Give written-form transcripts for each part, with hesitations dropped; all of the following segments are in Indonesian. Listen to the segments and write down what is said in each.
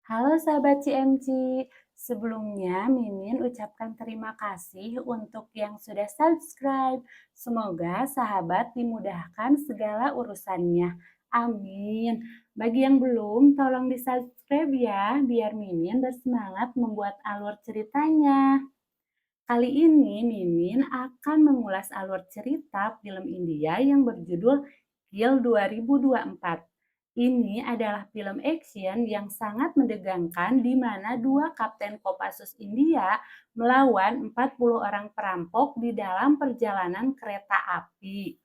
Halo sahabat CMC, sebelumnya Mimin ucapkan terima kasih untuk yang sudah subscribe. Semoga sahabat dimudahkan segala urusannya. Amin. Bagi yang belum, tolong di subscribe ya, biar Mimin bersemangat membuat alur ceritanya. Kali ini Mimin akan mengulas alur cerita film India yang berjudul Kill 2024. Ini adalah film action yang sangat menegangkan di mana dua kapten Kopassus India melawan 40 orang perampok di dalam perjalanan kereta api.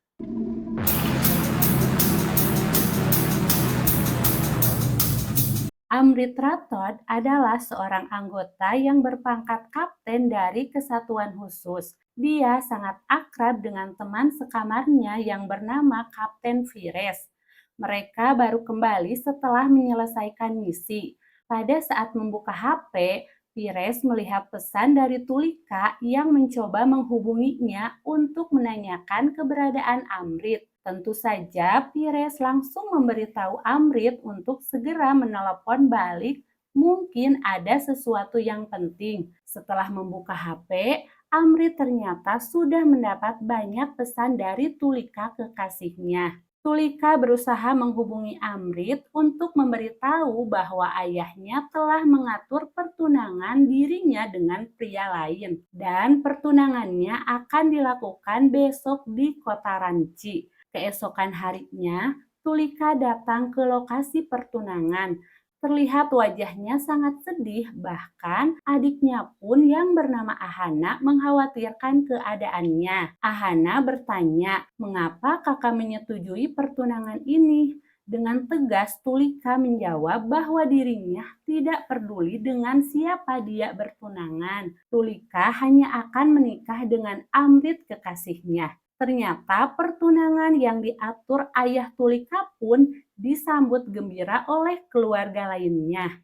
Amrit Rathod adalah seorang anggota yang berpangkat kapten dari kesatuan khusus. Dia sangat akrab dengan teman sekamarnya yang bernama Kapten Vires. Mereka baru kembali setelah menyelesaikan misi. Pada saat membuka HP, Vires melihat pesan dari Tulika yang mencoba menghubunginya untuk menanyakan keberadaan Amrit. Tentu saja Pires langsung memberitahu Amrit untuk segera menelepon balik, mungkin ada sesuatu yang penting. Setelah membuka HP, Amrit ternyata sudah mendapat banyak pesan dari Tulika kekasihnya. Tulika berusaha menghubungi Amrit untuk memberitahu bahwa ayahnya telah mengatur pertunangan dirinya dengan pria lain dan pertunangannya akan dilakukan besok di kota Ranchi. Keesokan harinya, Tulika datang ke lokasi pertunangan. Terlihat wajahnya sangat sedih, bahkan adiknya pun yang bernama Ahana mengkhawatirkan keadaannya. Ahana bertanya, mengapa kakak menyetujui pertunangan ini? Dengan tegas, Tulika menjawab bahwa dirinya tidak peduli dengan siapa dia bertunangan. Tulika hanya akan menikah dengan Amrit kekasihnya. Ternyata pertunangan yang diatur ayah Tulika pun disambut gembira oleh keluarga lainnya.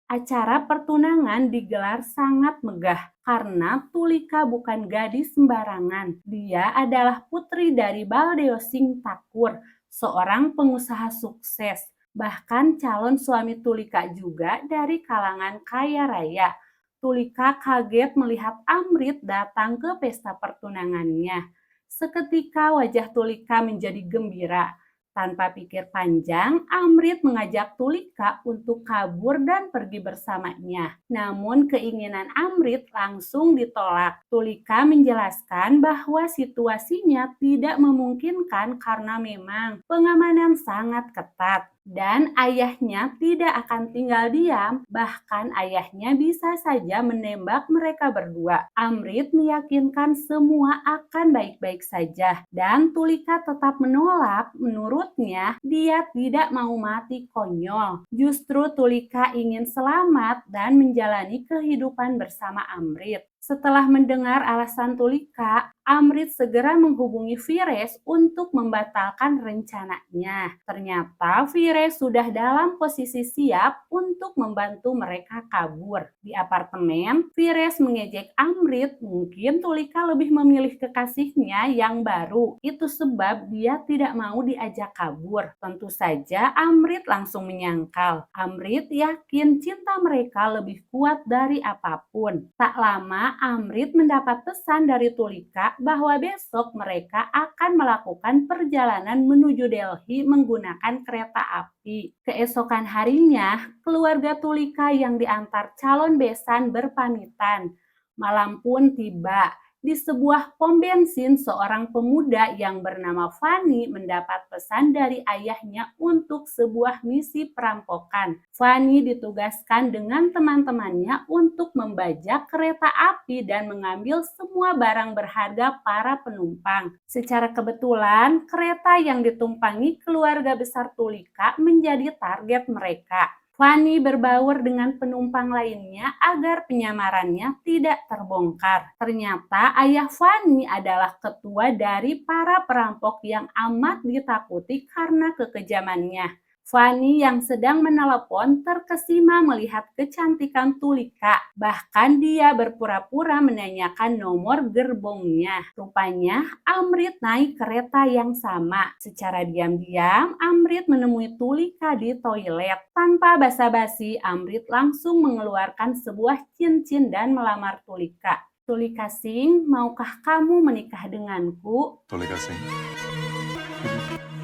Acara pertunangan digelar sangat megah karena Tulika bukan gadis sembarangan. Dia adalah putri dari Baldeo Singh Thakur, seorang pengusaha sukses. Bahkan calon suami Tulika juga dari kalangan kaya raya. Tulika kaget melihat Amrit datang ke pesta pertunangannya. Seketika wajah Tulika menjadi gembira. Tanpa pikir panjang, Amrit mengajak Tulika untuk kabur dan pergi bersamanya. Namun keinginan Amrit langsung ditolak. Tulika menjelaskan bahwa situasinya tidak memungkinkan karena memang pengamanan sangat ketat. Dan ayahnya tidak akan tinggal diam, bahkan ayahnya bisa saja menembak mereka berdua. Amrit meyakinkan semua akan baik-baik saja, dan Tulika tetap menolak. Menurutnya, dia tidak mau mati konyol. Justru Tulika ingin selamat dan menjalani kehidupan bersama Amrit. Setelah mendengar alasan Tulika, Amrit segera menghubungi Vires untuk membatalkan rencananya. Ternyata Vires sudah dalam posisi siap untuk membantu mereka kabur. Di apartemen, Vires mengejek Amrit, mungkin Tulika lebih memilih kekasihnya yang baru. Itu sebab dia tidak mau diajak kabur. Tentu saja Amrit langsung menyangkal. Amrit yakin cinta mereka lebih kuat dari apapun. Tak lama Amrit mendapat pesan dari Tulika bahwa besok mereka akan melakukan perjalanan menuju Delhi menggunakan kereta api. Keesokan harinya, keluarga Tulika yang diantar calon besan berpamitan. Malam pun tiba. Di sebuah pom bensin, seorang pemuda yang bernama Fani mendapat pesan dari ayahnya untuk sebuah misi perampokan. Fani ditugaskan dengan teman-temannya untuk membajak kereta api dan mengambil semua barang berharga para penumpang. Secara kebetulan, kereta yang ditumpangi keluarga besar Tulika menjadi target mereka. Fani berbaur dengan penumpang lainnya agar penyamarannya tidak terbongkar. Ternyata ayah Fani adalah ketua dari para perampok yang amat ditakuti karena kekejamannya. Fani yang sedang menelepon terkesima melihat kecantikan Tulika. Bahkan dia berpura-pura menanyakan nomor gerbongnya. Rupanya Amrit naik kereta yang sama. Secara diam-diam, Amrit menemui Tulika di toilet. Tanpa basa-basi, Amrit langsung mengeluarkan sebuah cincin dan melamar Tulika. Tulika Singh, maukah kamu menikah denganku? Tulika Singh,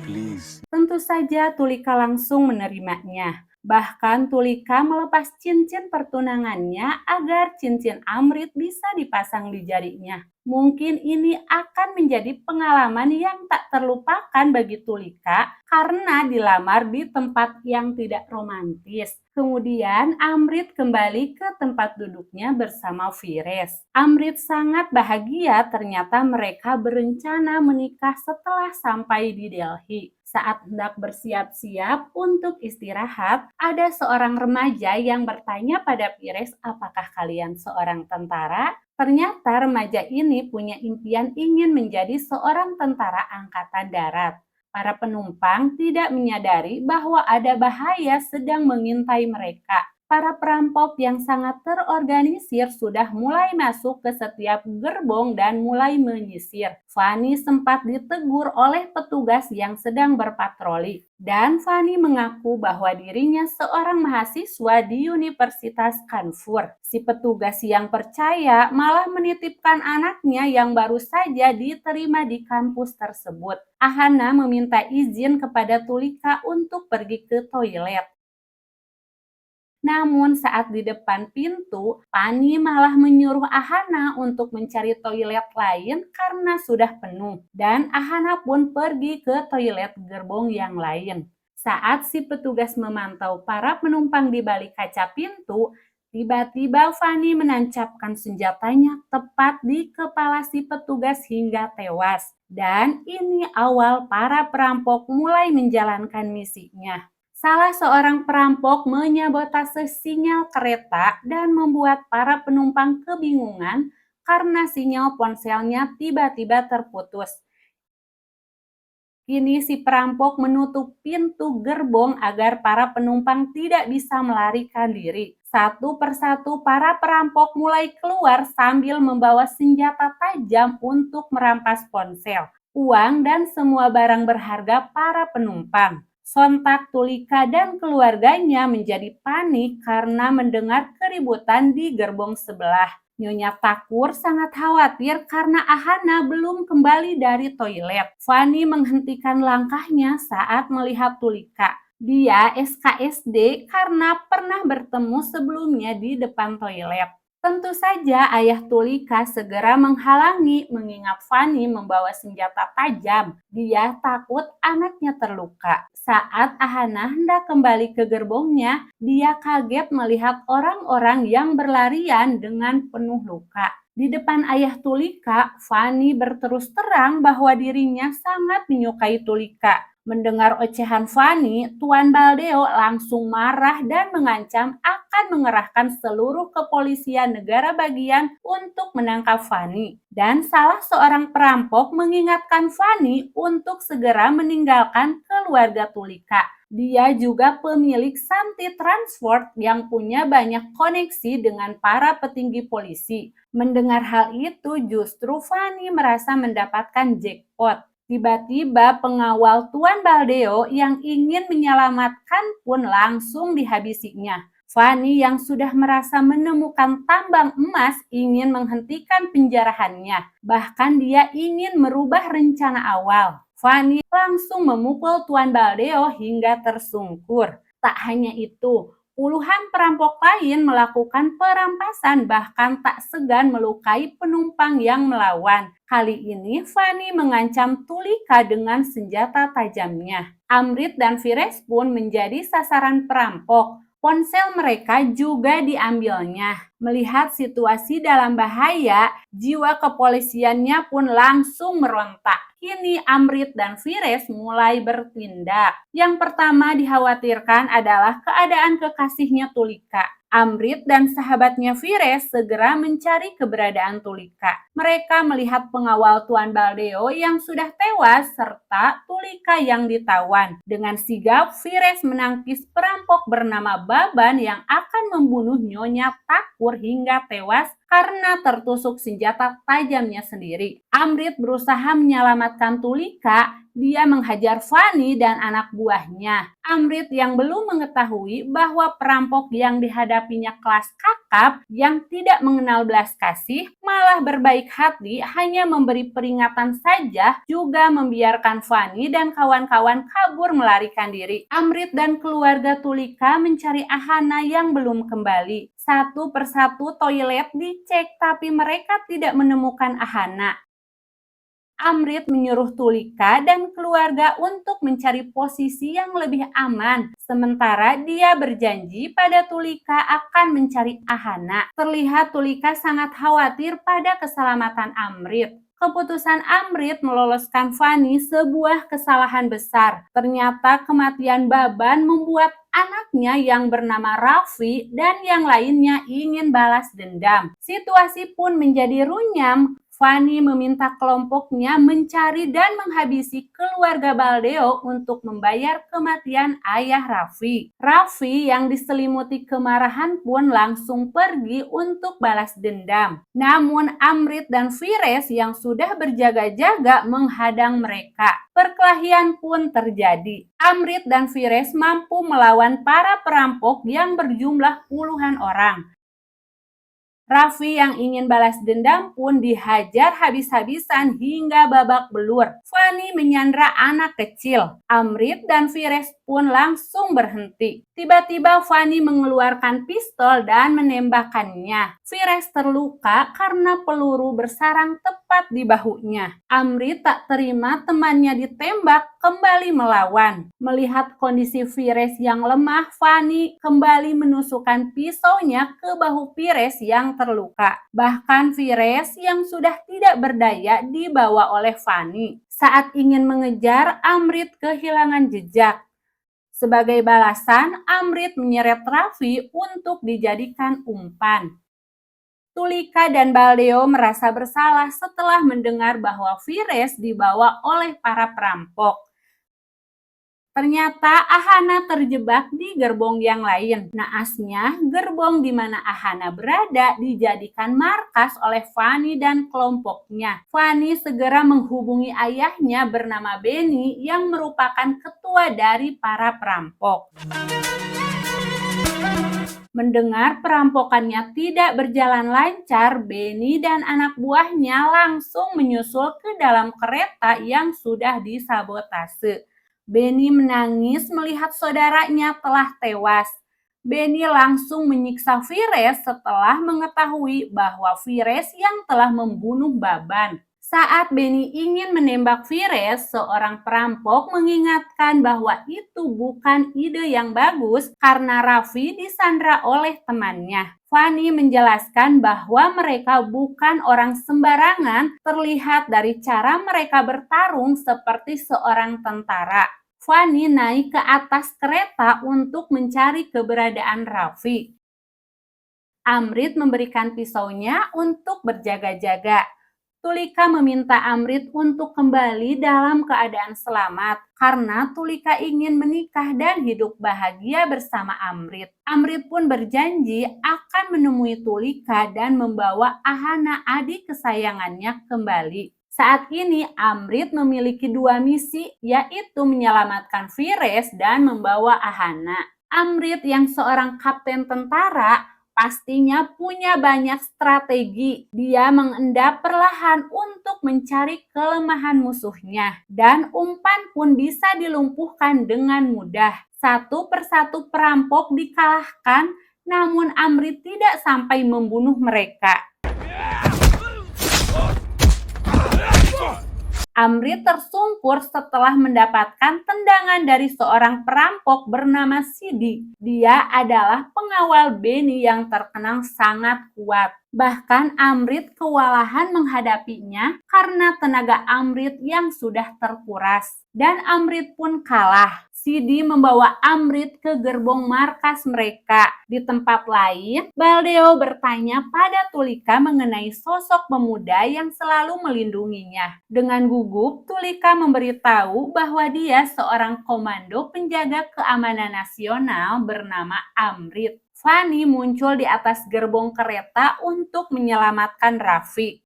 please. Tentu saja Tulika langsung menerimanya. Bahkan Tulika melepas cincin pertunangannya agar cincin Amrit bisa dipasang di jarinya. Mungkin ini akan menjadi pengalaman yang tak terlupakan bagi Tulika karena dilamar di tempat yang tidak romantis. Kemudian Amrit kembali ke tempat duduknya bersama Fires. Amrit sangat bahagia ternyata mereka berencana menikah setelah sampai di Delhi. Saat hendak bersiap-siap untuk istirahat, ada seorang remaja yang bertanya pada Fires, apakah kalian seorang tentara? Ternyata remaja ini punya impian ingin menjadi seorang tentara angkatan darat. Para penumpang tidak menyadari bahwa ada bahaya sedang mengintai mereka. Para perampok yang sangat terorganisir sudah mulai masuk ke setiap gerbong dan mulai menyisir. Fani sempat ditegur oleh petugas yang sedang berpatroli. Dan Fani mengaku bahwa dirinya seorang mahasiswa di Universitas Kanpur. Si petugas yang percaya malah menitipkan anaknya yang baru saja diterima di kampus tersebut. Ahana meminta izin kepada Tulika untuk pergi ke toilet. Namun saat di depan pintu, Fani malah menyuruh Ahana untuk mencari toilet lain karena sudah penuh. Dan Ahana pun pergi ke toilet gerbong yang lain. Saat si petugas memantau para penumpang di balik kaca pintu, tiba-tiba Fani menancapkan senjatanya tepat di kepala si petugas hingga tewas. Dan ini awal para perampok mulai menjalankan misinya. Salah seorang perampok menyabotase sinyal kereta dan membuat para penumpang kebingungan karena sinyal ponselnya tiba-tiba terputus. Kini si perampok menutup pintu gerbong agar para penumpang tidak bisa melarikan diri. Satu persatu para perampok mulai keluar sambil membawa senjata tajam untuk merampas ponsel, uang, dan semua barang berharga para penumpang. Sontak Tulika dan keluarganya menjadi panik karena mendengar keributan di gerbong sebelah. Nyonya Takur sangat khawatir karena Ahana belum kembali dari toilet. Fani menghentikan langkahnya saat melihat Tulika. Dia SKSD karena pernah bertemu sebelumnya di depan toilet. Tentu saja ayah Tulika segera menghalangi mengingat Fani membawa senjata tajam. Dia takut anaknya terluka. Saat Ahana hendak kembali ke gerbongnya, dia kaget melihat orang-orang yang berlarian dengan penuh luka. Di depan ayah Tulika, Fani berterus terang bahwa dirinya sangat menyukai Tulika. Mendengar ocehan Fani, Tuan Baldeo langsung marah dan mengancam akan mengerahkan seluruh kepolisian negara bagian untuk menangkap Fani. Dan salah seorang perampok mengingatkan Fani untuk segera meninggalkan keluarga Tulika. Dia juga pemilik Santi Transport yang punya banyak koneksi dengan para petinggi polisi. Mendengar hal itu, justru Fani merasa mendapatkan jackpot. Tiba-tiba pengawal Tuan Baldeo yang ingin menyelamatkan pun langsung dihabisinya. Fani yang sudah merasa menemukan tambang emas ingin menghentikan penjarahannya. Bahkan dia ingin merubah rencana awal. Fani langsung memukul Tuan Baldeo hingga tersungkur. Tak hanya itu, puluhan perampok lain melakukan perampasan bahkan tak segan melukai penumpang yang melawan. Kali ini Fani mengancam Tulika dengan senjata tajamnya. Amrit dan Fires pun menjadi sasaran perampok. Ponsel mereka juga diambilnya. Melihat situasi dalam bahaya, jiwa kepolisiannya pun langsung merontak. Kini Amrit dan Fires mulai bertindak. Yang pertama dikhawatirkan adalah keadaan kekasihnya Tulika. Amrit dan sahabatnya Fires segera mencari keberadaan Tulika. Mereka melihat pengawal Tuan Baldeo yang sudah tewas serta Tulika yang ditawan. Dengan sigap, Fires menangkis perampok bernama Baban yang akan membunuh Nyonya Takur hingga tewas karena tertusuk senjata tajamnya sendiri. Amrit berusaha menyelamatkan Tulika. Dia menghajar Fanny dan anak buahnya. Amrit yang belum mengetahui bahwa perampok yang dihadapinya kelas kakap yang tidak mengenal belas kasih malah berbaik hati hanya memberi peringatan saja, juga membiarkan Fanny dan kawan-kawan kabur melarikan diri. Amrit dan keluarga Tulika mencari Ahana yang belum kembali. Satu persatu toilet dicek tapi mereka tidak menemukan Ahana. Amrit menyuruh Tulika dan keluarga untuk mencari posisi yang lebih aman. Sementara dia berjanji pada Tulika akan mencari Ahana. Terlihat Tulika sangat khawatir pada keselamatan Amrit. Keputusan Amrit meloloskan Fanny sebuah kesalahan besar. Ternyata kematian Baban membuat anaknya yang bernama Raffi dan yang lainnya ingin balas dendam. Situasi pun menjadi runyam. Fanny meminta kelompoknya mencari dan menghabisi keluarga Baldeo untuk membayar kematian ayah Raffi. Raffi yang diselimuti kemarahan pun langsung pergi untuk balas dendam. Namun Amrit dan Fires yang sudah berjaga-jaga menghadang mereka. Perkelahian pun terjadi. Amrit dan Fires mampu melawan para perampok yang berjumlah puluhan orang. Raffi yang ingin balas dendam pun dihajar habis-habisan hingga babak belur. Fanny menyandra anak kecil. Amrit dan Fires pun langsung berhenti. Tiba-tiba Fanny mengeluarkan pistol dan menembakkannya. Fires terluka karena peluru bersarang tepat di bahunya. Amrit tak terima temannya ditembak, kembali melawan. Melihat kondisi Fires yang lemah, Fanny kembali menusukkan pisaunya ke bahu Fires yang terluka. Bahkan Fires yang sudah tidak berdaya dibawa oleh Fanny. Saat ingin mengejar, Amrit kehilangan jejak. Sebagai balasan, Amrit menyeret Raffi untuk dijadikan umpan. Tulika dan Baldeo merasa bersalah setelah mendengar bahwa Fires dibawa oleh para perampok. Ternyata Ahana terjebak di gerbong yang lain. Naasnya, gerbong di mana Ahana berada dijadikan markas oleh Fanny dan kelompoknya. Fanny segera menghubungi ayahnya bernama Benny yang merupakan ketua dari para perampok. Mendengar perampokannya tidak berjalan lancar, Benny dan anak buahnya langsung menyusul ke dalam kereta yang sudah disabotase. Benny menangis melihat saudaranya telah tewas. Benny langsung menyiksa Fires setelah mengetahui bahwa Fires yang telah membunuh Baban. Saat Benny ingin menembak Fires, seorang perampok mengingatkan bahwa itu bukan ide yang bagus karena Raffi disandra oleh temannya. Fanny menjelaskan bahwa mereka bukan orang sembarangan, terlihat dari cara mereka bertarung seperti seorang tentara. Fanny naik ke atas kereta untuk mencari keberadaan Raffi. Amrit memberikan pisaunya untuk berjaga-jaga. Tulika meminta Amrit untuk kembali dalam keadaan selamat karena Tulika ingin menikah dan hidup bahagia bersama Amrit. Amrit pun berjanji akan menemui Tulika dan membawa Ahana, adik kesayangannya, kembali. Saat ini Amrit memiliki dua misi, yaitu menyelamatkan Fires dan membawa Ahana. Amrit yang seorang kapten tentara pastinya punya banyak strategi. Dia mengendap perlahan untuk mencari kelemahan musuhnya. Dan umpan pun bisa dilumpuhkan dengan mudah. Satu persatu perampok dikalahkan, namun Amrit tidak sampai membunuh mereka. Amrit tersungkur setelah mendapatkan tendangan dari seorang perampok bernama Sidi. Dia adalah pengawal Beni yang terkenal sangat kuat. Bahkan Amrit kewalahan menghadapinya karena tenaga Amrit yang sudah terkuras. Dan Amrit pun kalah. Sidi membawa Amrit ke gerbong markas mereka. Di tempat lain, Baldeo bertanya pada Tulika mengenai sosok pemuda yang selalu melindunginya. Dengan gugup, Tulika memberitahu bahwa dia seorang komando penjaga keamanan nasional bernama Amrit. Fanny muncul di atas gerbong kereta untuk menyelamatkan Raffi.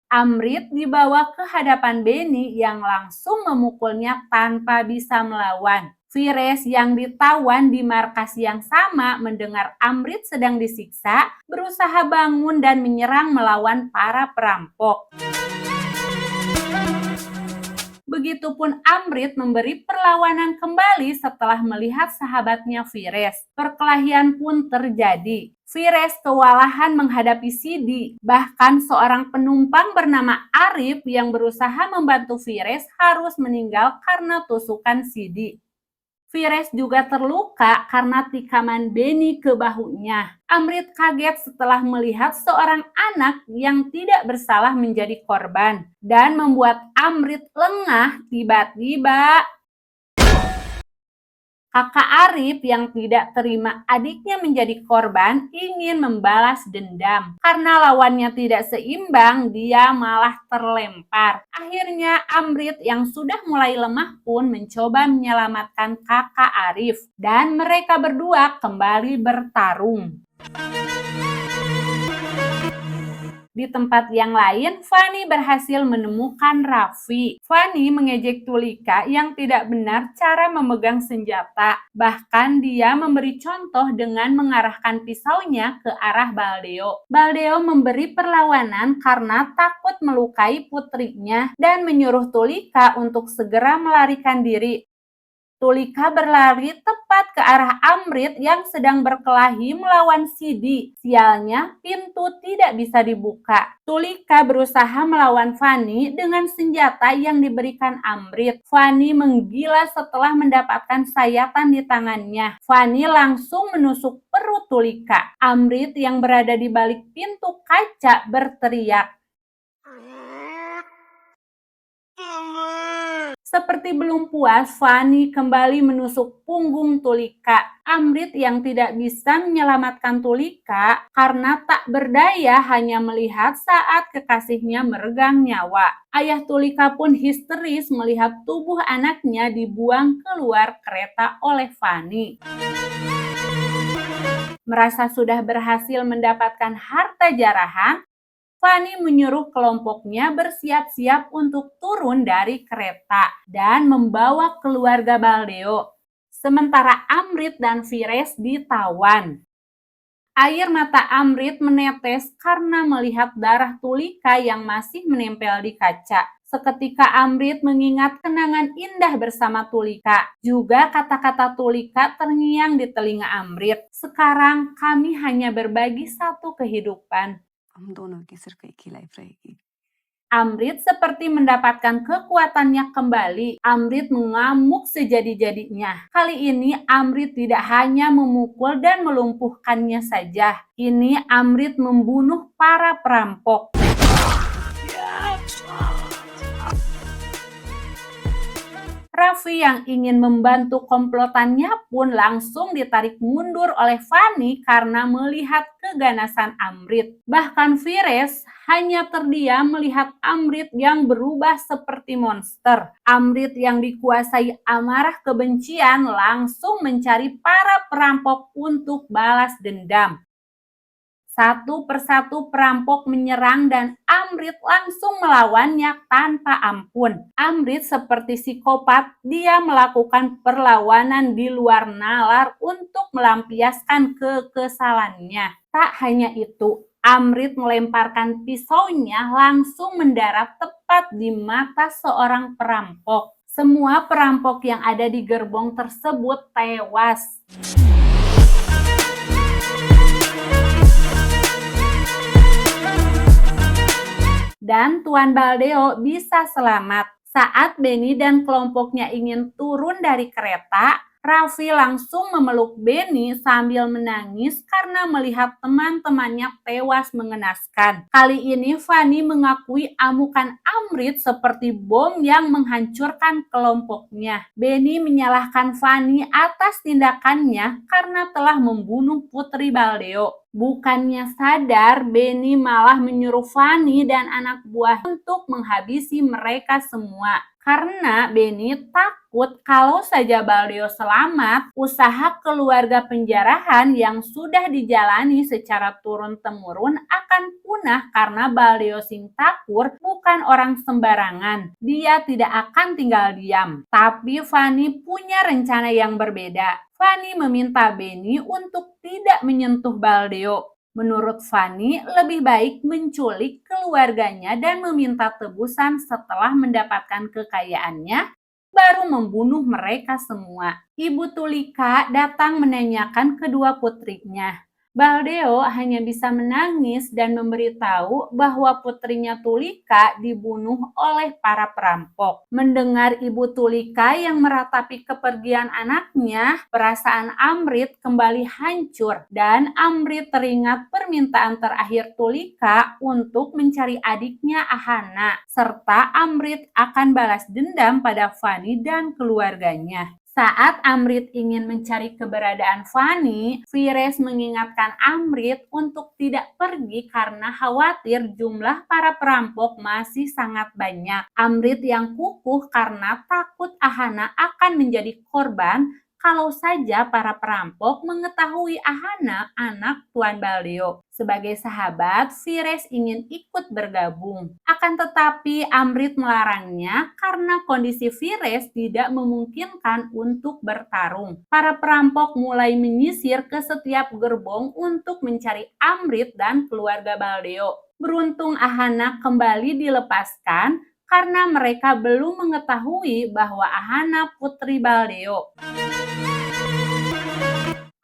Amrit dibawa ke hadapan Beni yang langsung memukulnya tanpa bisa melawan. Vires yang ditawan di markas yang sama mendengar Amrit sedang disiksa, berusaha bangun dan menyerang melawan para perampok. Begitupun Amrit memberi perlawanan kembali setelah melihat sahabatnya Vires. Perkelahian pun terjadi. Vires kewalahan menghadapi Sidi. Bahkan seorang penumpang bernama Arif yang berusaha membantu Vires harus meninggal karena tusukan Sidi. Vires juga terluka karena tikaman Beni ke bahunya. Amrit kaget setelah melihat seorang anak yang tidak bersalah menjadi korban dan membuat Amrit lengah. Tiba-tiba kakak Arif yang tidak terima adiknya menjadi korban ingin membalas dendam. Karena lawannya tidak seimbang, dia malah terlempar. Akhirnya Amrit yang sudah mulai lemah pun mencoba menyelamatkan kakak Arif. Dan mereka berdua kembali bertarung. Di tempat yang lain, Fanny berhasil menemukan Raffi. Fanny mengejek Tulika yang tidak benar cara memegang senjata. Bahkan dia memberi contoh dengan mengarahkan pisaunya ke arah Baldeo. Baldeo memberi perlawanan karena takut melukai putrinya dan menyuruh Tulika untuk segera melarikan diri. Tulika berlari tepat ke arah Amrit yang sedang berkelahi melawan Sidi. Sialnya, pintu tidak bisa dibuka. Tulika berusaha melawan Fanny dengan senjata yang diberikan Amrit. Fanny menggila setelah mendapatkan sayatan di tangannya. Fanny langsung menusuk perut Tulika. Amrit yang berada di balik pintu kaca berteriak. Seperti belum puas, Fanny kembali menusuk punggung Tulika. Amrit yang tidak bisa menyelamatkan Tulika karena tak berdaya hanya melihat saat kekasihnya meregang nyawa. Ayah Tulika pun histeris melihat tubuh anaknya dibuang keluar kereta oleh Fanny. Merasa sudah berhasil mendapatkan harta jarahan, Fanny menyuruh kelompoknya bersiap-siap untuk turun dari kereta dan membawa keluarga Baldeo. Sementara Amrit dan Vires ditawan. Air mata Amrit menetes karena melihat darah Tulika yang masih menempel di kaca. Seketika Amrit mengingat kenangan indah bersama Tulika. Juga kata-kata Tulika terngiang di telinga Amrit. Sekarang kami hanya berbagi satu kehidupan. हम दोनों की सिर्फ एक ही लाइफ रहेगी। Amrit seperti mendapatkan kekuatannya kembali. Amrit mengamuk sejadi-jadinya. Kali ini Amrit tidak hanya memukul dan melumpuhkannya saja. Ini Amrit membunuh para perampok. Raffi yang ingin membantu komplotannya pun langsung ditarik mundur oleh Fanny karena melihat keganasan Amrit. Bahkan Vires hanya terdiam melihat Amrit yang berubah seperti monster. Amrit yang dikuasai amarah kebencian langsung mencari para perampok untuk balas dendam. Satu persatu perampok menyerang dan Amrit langsung melawannya tanpa ampun. Amrit seperti psikopat, dia melakukan perlawanan di luar nalar untuk melampiaskan kekesalannya. Tak hanya itu, Amrit melemparkan pisaunya langsung mendarat tepat di mata seorang perampok. Semua perampok yang ada di gerbong tersebut tewas. dan Tuan Baldeo bisa selamat. Saat Benny dan kelompoknya ingin turun dari kereta, Raffi langsung memeluk Benny sambil menangis karena melihat teman-temannya tewas mengenaskan. Kali ini Fanny mengakui amukan Amrit seperti bom yang menghancurkan kelompoknya. Benny menyalahkan Fanny atas tindakannya karena telah membunuh Putri Baldeo. Bukannya sadar, Benny malah menyuruh Fanny dan anak buah untuk menghabisi mereka semua. Karena Benny takut kalau saja Baldeo selamat, usaha keluarga penjarahan yang sudah dijalani secara turun-temurun akan punah karena Baldeo Singtakur bukan orang sembarangan. Dia tidak akan tinggal diam. Tapi Fanny punya rencana yang berbeda. Fanny meminta Benny untuk tidak menyentuh Baldeo. Menurut Fanny, lebih baik menculik keluarganya dan meminta tebusan setelah mendapatkan kekayaannya, baru membunuh mereka semua. Ibu Tulika datang menanyakan kedua putrinya. Baldeo hanya bisa menangis dan memberitahu bahwa putrinya Tulika dibunuh oleh para perampok. Mendengar Ibu Tulika yang meratapi kepergian anaknya, perasaan Amrit kembali hancur dan Amrit teringat permintaan terakhir Tulika untuk mencari adiknya Ahana, serta Amrit akan balas dendam pada Fanny dan keluarganya. Saat Amrit ingin mencari keberadaan Fanny, Vires mengingatkan Amrit untuk tidak pergi karena khawatir jumlah para perampok masih sangat banyak. Amrit yang kukuh karena takut Ahana akan menjadi korban kalau saja para perampok mengetahui Ahana anak Tuan Baldeo. Sebagai sahabat, Vires ingin ikut bergabung. Akan tetapi Amrit melarangnya karena kondisi Vires tidak memungkinkan untuk bertarung. Para perampok mulai menyisir ke setiap gerbong untuk mencari Amrit dan keluarga Baldeo. Beruntung Ahana kembali dilepaskan karena mereka belum mengetahui bahwa Ahana putri Baldeo.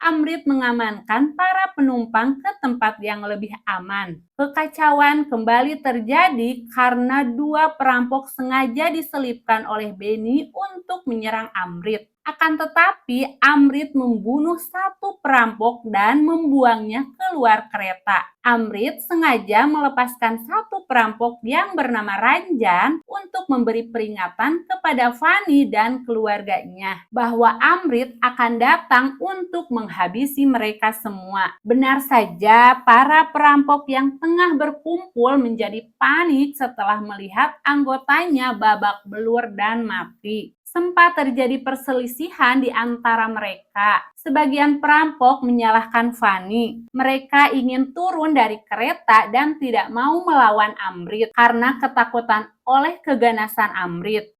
Amrit mengamankan para penumpang ke tempat yang lebih aman. Kekacauan kembali terjadi karena dua perampok sengaja diselipkan oleh Benny untuk menyerang Amrit. Akan tetapi, Amrit membunuh satu perampok dan membuangnya keluar kereta. Amrit sengaja melepaskan satu perampok yang bernama Ranjan untuk memberi peringatan kepada Fanny dan keluarganya bahwa Amrit akan datang untuk menghabisi mereka semua. Benar saja, para perampok yang tengah berkumpul menjadi panik setelah melihat anggotanya babak belur dan mati. Sempat terjadi perselisihan di antara mereka. Sebagian perampok menyalahkan Fanny. Mereka ingin turun dari kereta dan tidak mau melawan Amrit karena ketakutan oleh keganasan Amrit.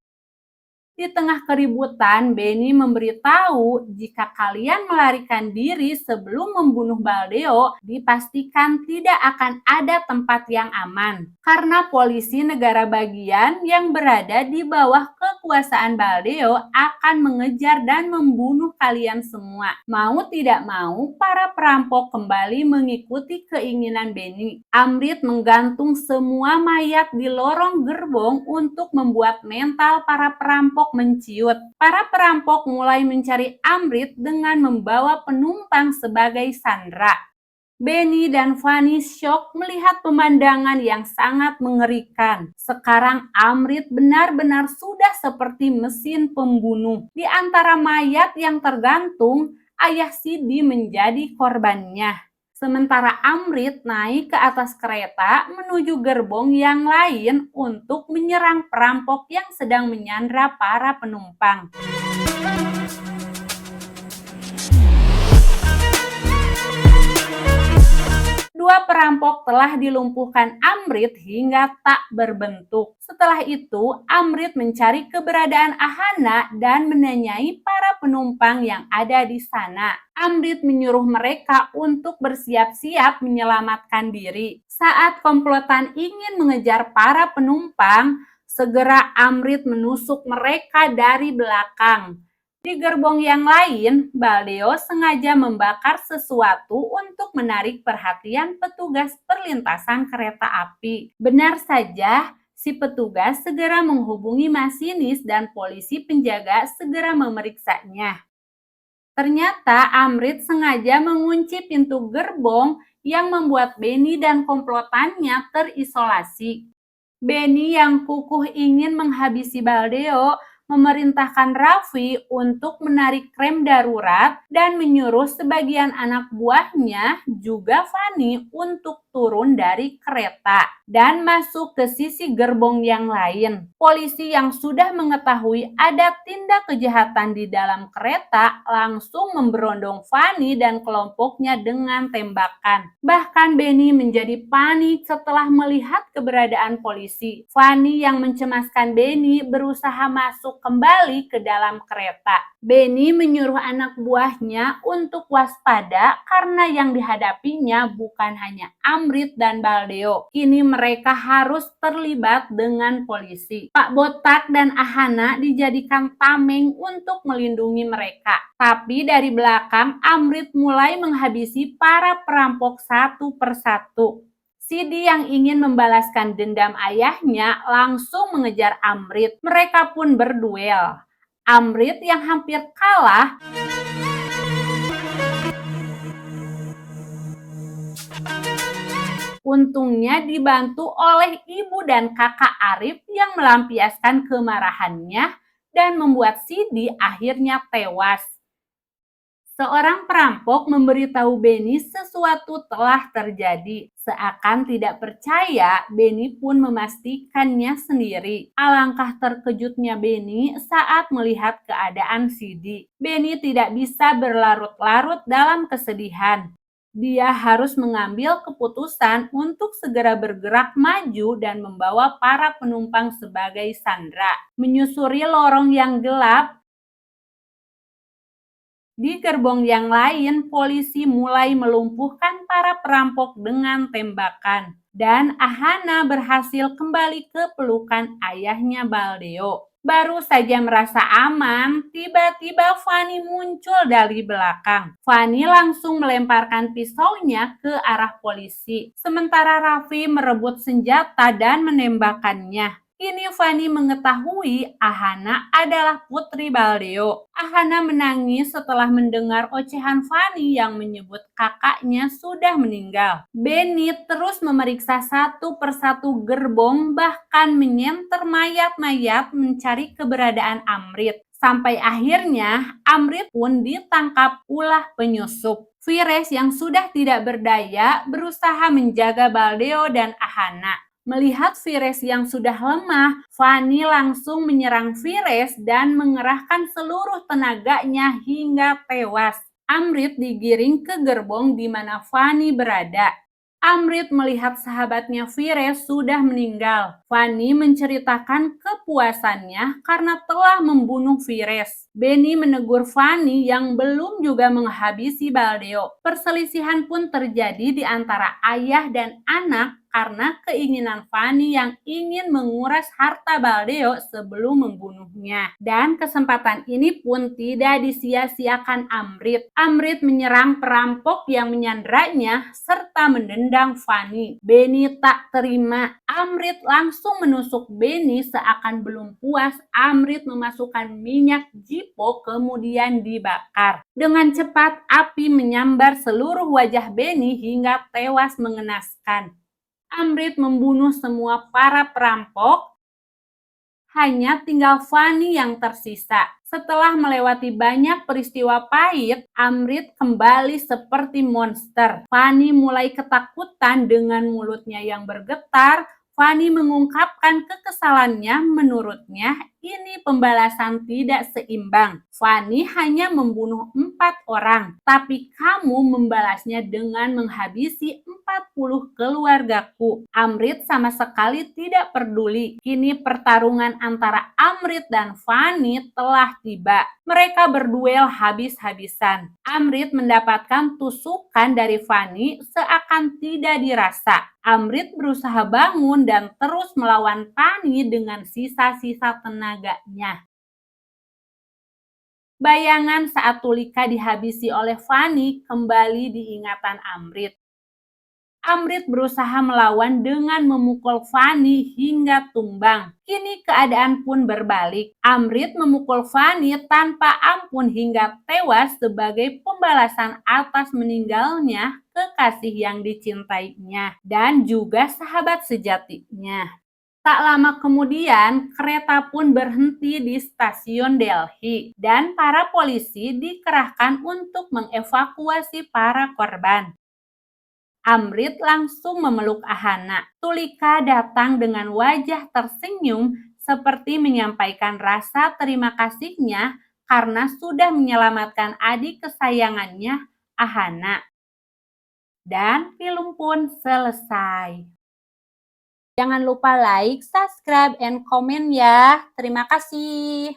Di tengah keributan, Benny memberitahu jika kalian melarikan diri sebelum membunuh Baldeo, dipastikan tidak akan ada tempat yang aman. Karena polisi negara bagian yang berada di bawah kekuasaan Baldeo akan mengejar dan membunuh kalian semua. Mau tidak mau, para perampok kembali mengikuti keinginan Benny. Amrit menggantung semua mayat di lorong gerbong untuk membuat mental para perampok menciut. Para perampok mulai mencari Amrit dengan membawa penumpang sebagai sandera. Benny dan Fanny syok melihat pemandangan yang sangat mengerikan. Sekarang Amrit benar-benar sudah seperti mesin pembunuh. Di antara mayat yang tergantung, ayah Sidi menjadi korbannya. Sementara Amrit naik ke atas kereta menuju gerbong yang lain untuk menyerang perampok yang sedang menyandra para penumpang. Dua perampok telah dilumpuhkan Amrit hingga tak berbentuk. Setelah itu, Amrit mencari keberadaan Ahana dan menanyai para penumpang yang ada di sana. Amrit menyuruh mereka untuk bersiap-siap menyelamatkan diri. Saat komplotan ingin mengejar para penumpang, segera Amrit menusuk mereka dari belakang. Di gerbong yang lain, Baldeo sengaja membakar sesuatu untuk menarik perhatian petugas perlintasan kereta api. Benar saja, si petugas segera menghubungi masinis dan polisi penjaga segera memeriksanya. Ternyata Amrit sengaja mengunci pintu gerbong yang membuat Benny dan komplotannya terisolasi. Benny yang kukuh ingin menghabisi Baldeo memerintahkan Raffi untuk menarik rem darurat dan menyuruh sebagian anak buahnya, juga Fanny, untuk turun dari kereta dan masuk ke sisi gerbong yang lain. Polisi yang sudah mengetahui ada tindak kejahatan di dalam kereta langsung memberondong Fanny dan kelompoknya dengan tembakan. Bahkan Benny menjadi panik setelah melihat keberadaan polisi. Fanny yang mencemaskan Benny berusaha masuk kembali ke dalam kereta. Benny menyuruh anak buahnya untuk waspada karena yang dihadapinya bukan hanya Amrit dan Baldeo. Kini mereka harus terlibat dengan polisi. Pak Botak dan Ahana dijadikan tameng untuk melindungi mereka. Tapi dari belakang, Amrit mulai menghabisi para perampok satu persatu. Sidi yang ingin membalaskan dendam ayahnya langsung mengejar Amrit. Mereka pun berduel. Amrit yang hampir kalah untungnya dibantu oleh ibu dan kakak Arif yang melampiaskan kemarahannya dan membuat Sidi akhirnya tewas. Seorang perampok memberitahu Benny sesuatu telah terjadi. Seakan tidak percaya, Benny pun memastikannya sendiri. Alangkah terkejutnya Benny saat melihat keadaan Sidi. Benny tidak bisa berlarut-larut dalam kesedihan. Dia harus mengambil keputusan untuk segera bergerak maju dan membawa para penumpang sebagai sandera. Menyusuri lorong yang gelap, di gerbong yang lain, polisi mulai melumpuhkan para perampok dengan tembakan. Dan Ahana berhasil kembali ke pelukan ayahnya Baldeo. Baru saja merasa aman, tiba-tiba Fanny muncul dari belakang. Fanny langsung melemparkan pisaunya ke arah polisi. Sementara Raffi merebut senjata dan menembakkannya. Kini Fanny mengetahui Ahana adalah putri Baldeo. Ahana menangis setelah mendengar ocehan Fanny yang menyebut kakaknya sudah meninggal. Benny terus memeriksa satu persatu gerbong, bahkan menyenter mayat-mayat mencari keberadaan Amrit. Sampai akhirnya Amrit pun ditangkap ulah penyusup. Vires yang sudah tidak berdaya berusaha menjaga Baldeo dan Ahana. Melihat Vires yang sudah lemah, Fanny langsung menyerang Vires dan mengerahkan seluruh tenaganya hingga tewas. Amrit digiring ke gerbong di mana Fanny berada. Amrit melihat sahabatnya Vires sudah meninggal. Fanny menceritakan kepuasannya karena telah membunuh Vires. Benny menegur Fanny yang belum juga menghabisi Baldeo. Perselisihan pun terjadi di antara ayah dan anak karena keinginan Fanny yang ingin menguras harta Baldeo sebelum membunuhnya. Dan kesempatan ini pun tidak disia-siakan Amrit. Amrit menyerang perampok yang menyanderanya serta mendendang Fanny. Benny tak terima. Amrit langsung menusuk Benny. Seakan belum puas, Amrit memasukkan minyak jipo kemudian dibakar. Dengan cepat, api menyambar seluruh wajah Benny hingga tewas mengenaskan. Amrit membunuh semua para perampok, hanya tinggal Fanny yang tersisa. Setelah melewati banyak peristiwa pahit, Amrit kembali seperti monster. Fanny mulai ketakutan dengan mulutnya yang bergetar. Fanny mengungkapkan kekesalannya. Menurutnya, ini pembalasan tidak seimbang. Fanny hanya membunuh 4 orang, tapi kamu membalasnya dengan menghabisi 40 keluargaku. Amrit sama sekali tidak peduli. Kini pertarungan antara Amrit dan Fanny telah tiba. Mereka berduel habis-habisan. Amrit mendapatkan tusukan dari Fanny seakan tidak dirasa. Amrit berusaha bangun dan terus melawan Fanny dengan sisa-sisa tenaganya. Bayangan saat Tulika dihabisi oleh Fani kembali diingatan Amrit. Amrit berusaha melawan dengan memukul Fani hingga tumbang. Kini keadaan pun berbalik. Amrit memukul Fani tanpa ampun hingga tewas sebagai pembalasan atas meninggalnya kekasih yang dicintainya dan juga sahabat sejatinya. Tak lama kemudian, kereta pun berhenti di stasiun Delhi dan para polisi dikerahkan untuk mengevakuasi para korban. Amrit langsung memeluk Ahana. Tulika datang dengan wajah tersenyum seperti menyampaikan rasa terima kasihnya karena sudah menyelamatkan adik kesayangannya, Ahana. Dan film pun selesai. Jangan lupa like, subscribe, and komen ya. Terima kasih.